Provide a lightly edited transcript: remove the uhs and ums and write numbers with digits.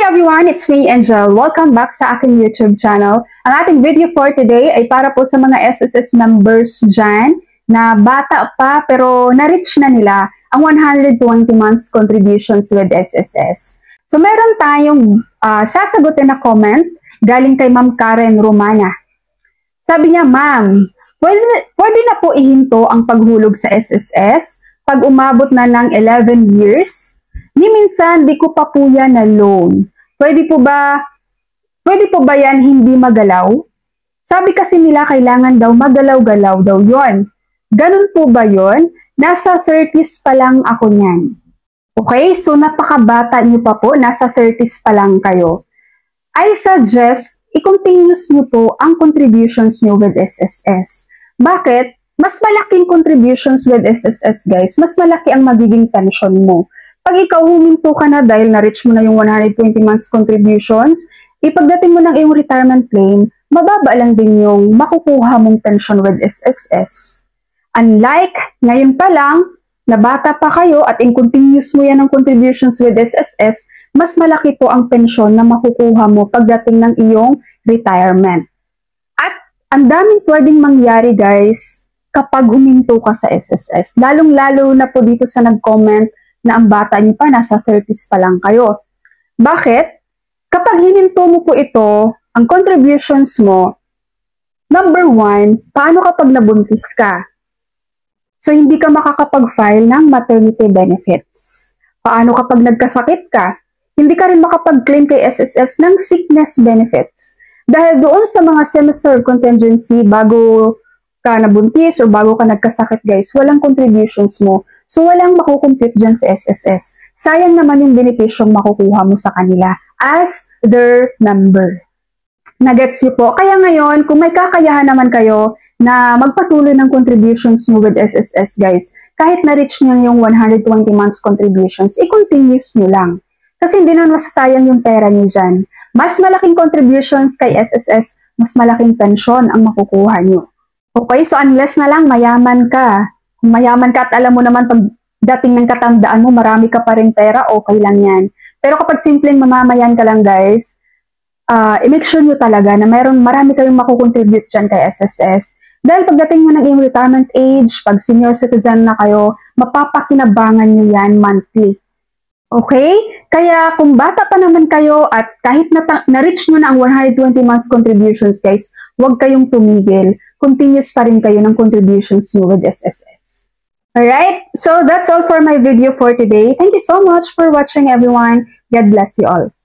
everyone, it's me, Angel. Welcome back sa aking YouTube channel. Ang ating video for today ay para po sa mga SSS members dyan na bata pa pero na-reach na nila ang 120 months contributions with SSS. So meron tayong sasagutin na comment galing kay Ma'am Karen Romana. Sabi niya, Ma'am, pwede na po ihinto ang paghulog sa SSS pag umabot na ng 11 years? Ni minsan, di ko pa po yan na loan. Pwede po ba yan hindi magalaw? Sabi kasi nila kailangan daw magalaw-galaw daw yon. Ganun po ba yon? Nasa 30s pa lang ako niyan. Okay, so napakabata niyo pa po, nasa 30s pa lang kayo. I suggest, i-continuous niyo po ang contributions niyo with SSS. Bakit? Mas malaking contributions with SSS, guys. Mas malaki ang magiging pension mo. Pag ikaw huminto ka na dahil na-reach mo na yung 120 months contributions, ipagdating mo ng iyong retirement claim, mababa lang din yung makukuha mong pension with SSS. Unlike, ngayon pa lang, na bata pa kayo at in-continuous mo yan ng contributions with SSS, mas malaki po ang pension na makukuha mo pagdating ng iyong retirement. At ang daming pwedeng mangyari, guys, kapag huminto ka sa SSS. Lalong-lalo na po dito sa nag-comment na ang bata niyo pa, nasa 30s pa lang kayo. Bakit? Kapag hininto mo po ito, ang contributions mo, number 1, paano kapag nabuntis ka? So, hindi ka makakapag-file ng maternity benefits. Paano kapag nagkasakit ka? Hindi ka rin makapag-claim kay SSS ng sickness benefits. Dahil doon sa mga semester contingency, bago ka nabuntis o bago ka nagkasakit, guys, walang contributions mo. So, walang makukompute dyan sa SSS. Sayang naman yung benepisyong makukuha mo sa kanila as their member. Nagets niyo po? Kaya ngayon, kung may kakayahan naman kayo na magpatuloy ng contributions nyo with SSS, guys, kahit na-reach nyo yung 120 months contributions, i-continuous nyo lang. Kasi hindi na masasayang yung pera nyo dyan. Mas malaking contributions kay SSS, mas malaking pensyon ang makukuha nyo. Okay, so unless na lang mayaman ka. Kung mayaman ka at alam mo naman pag dating ng katandaan mo, marami ka pa rin pera, okay lang yan. Pero kapag simpleng mamamayan ka lang, guys, i-make sure nyo talaga na marami kayong makukontribute dyan kay SSS. Dahil pagdating nyo ng iyong retirement age, pag senior citizen na kayo, mapapakinabangan nyo yan monthly. Okay? Kaya kung bata pa naman kayo at kahit na-reach nyo na ang 120 months contributions, guys, huwag kayong tumigil. Continuous pa rin kayo ng contributions nyo with SSS. Alright? So that's all for my video for today. Thank you so much for watching, everyone. God bless you all.